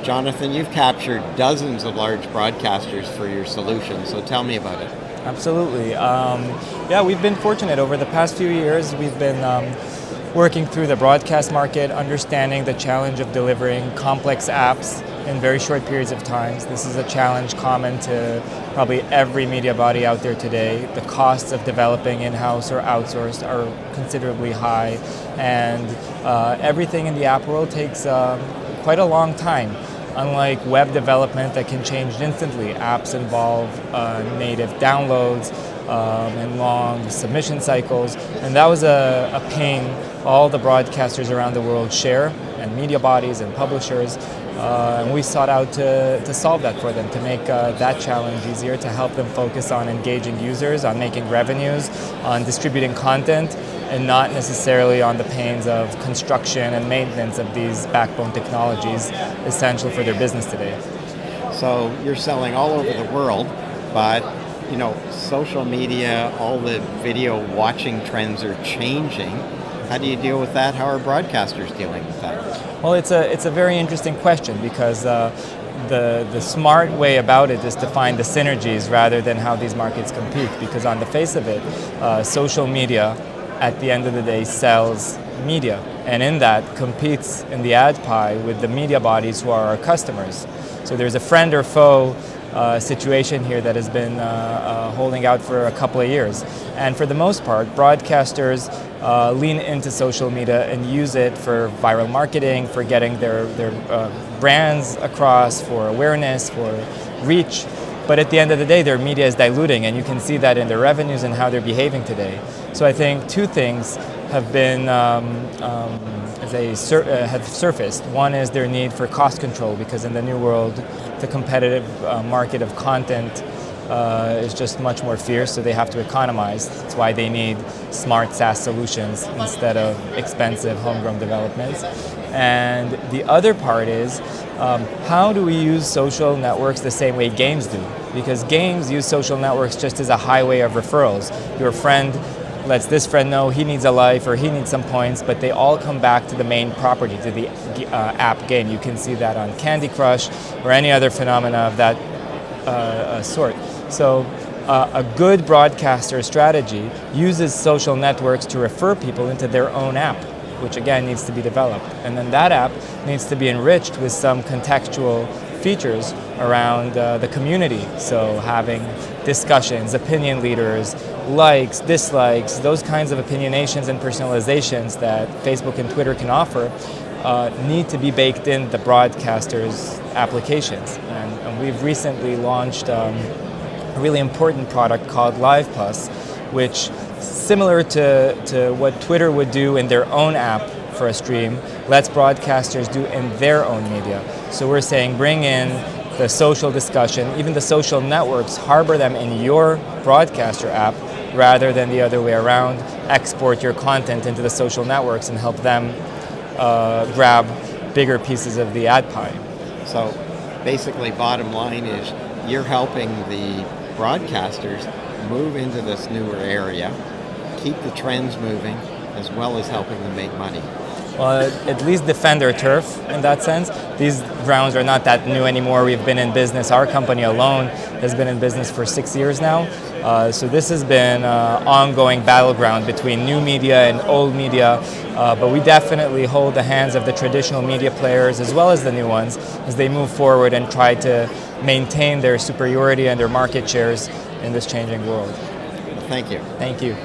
Jonathan, you've captured dozens of large broadcasters for your solution, so tell me about it. Absolutely. Yeah, we've been fortunate over the past few years. We've been working through the broadcast market, understanding the challenge of delivering complex apps in very short periods of time. This is a challenge common to probably every media body out there today. The costs of developing in-house or outsourced are considerably high, and everything in the app world takes quite a long time. Unlike web development that can change instantly, apps involve native downloads and long submission cycles, and that was a pain all the broadcasters around the world share, and media bodies and publishers, and we sought out to solve that for them, to make that challenge easier, to help them focus on engaging users, on making revenues, on distributing content, and not necessarily on the pains of construction and maintenance of these backbone technologies essential for their business today. So you're selling all over the world, but social media, all the video watching trends are changing. How do you deal with that? How are broadcasters dealing with that? Well, it's a very interesting question, because the smart way about it is to find the synergies rather than how these markets compete, because on the face of it, social media at the end of the day sells media, and in that competes in the ad pie with the media bodies who are our customers. So there's a friend or foe situation here that has been holding out for a couple of years. And for the most part, broadcasters lean into social media and use it for viral marketing, for getting their brands across, for awareness, for reach. But at the end of the day, their media is diluting, and you can see that in their revenues and how they're behaving today. So I think two things have been have surfaced. One is their need for cost control, because in the new world, the competitive market of content is just much more fierce, so they have to economize. That's why they need smart SaaS solutions instead of expensive homegrown developments. And the other part is, how do we use social networks the same way games do? Because games use social networks just as a highway of referrals. Your friend lets this friend know he needs a life or he needs some points, but they all come back to the main property, to the app game. You can see that on Candy Crush or any other phenomena of that sort. So a good broadcaster strategy uses social networks to refer people into their own app, which again needs to be developed. And then that app needs to be enriched with some contextual features around the community. So having discussions, opinion leaders, likes, dislikes, those kinds of opinionations and personalizations that Facebook and Twitter can offer need to be baked in the broadcasters' applications. And we've recently launched a really important product called Live Plus, which, similar to what Twitter would do in their own app for a stream, lets broadcasters do in their own media. So we're saying bring in the social discussion, even the social networks, harbor them in your broadcaster app rather than the other way around. Export your content into the social networks and help them grab bigger pieces of the ad pie. So basically, bottom line is you're helping the broadcasters move into this newer area, keep the trends moving, as well as helping them make money. Well, at least defend their turf in that sense. These grounds are not that new anymore. We've been in business. Our company alone has been in business for 6 years now. So this has been an ongoing battleground between new media and old media. But we definitely hold the hands of the traditional media players as well as the new ones as they move forward and try to maintain their superiority and their market shares in this changing world. Thank you. Thank you.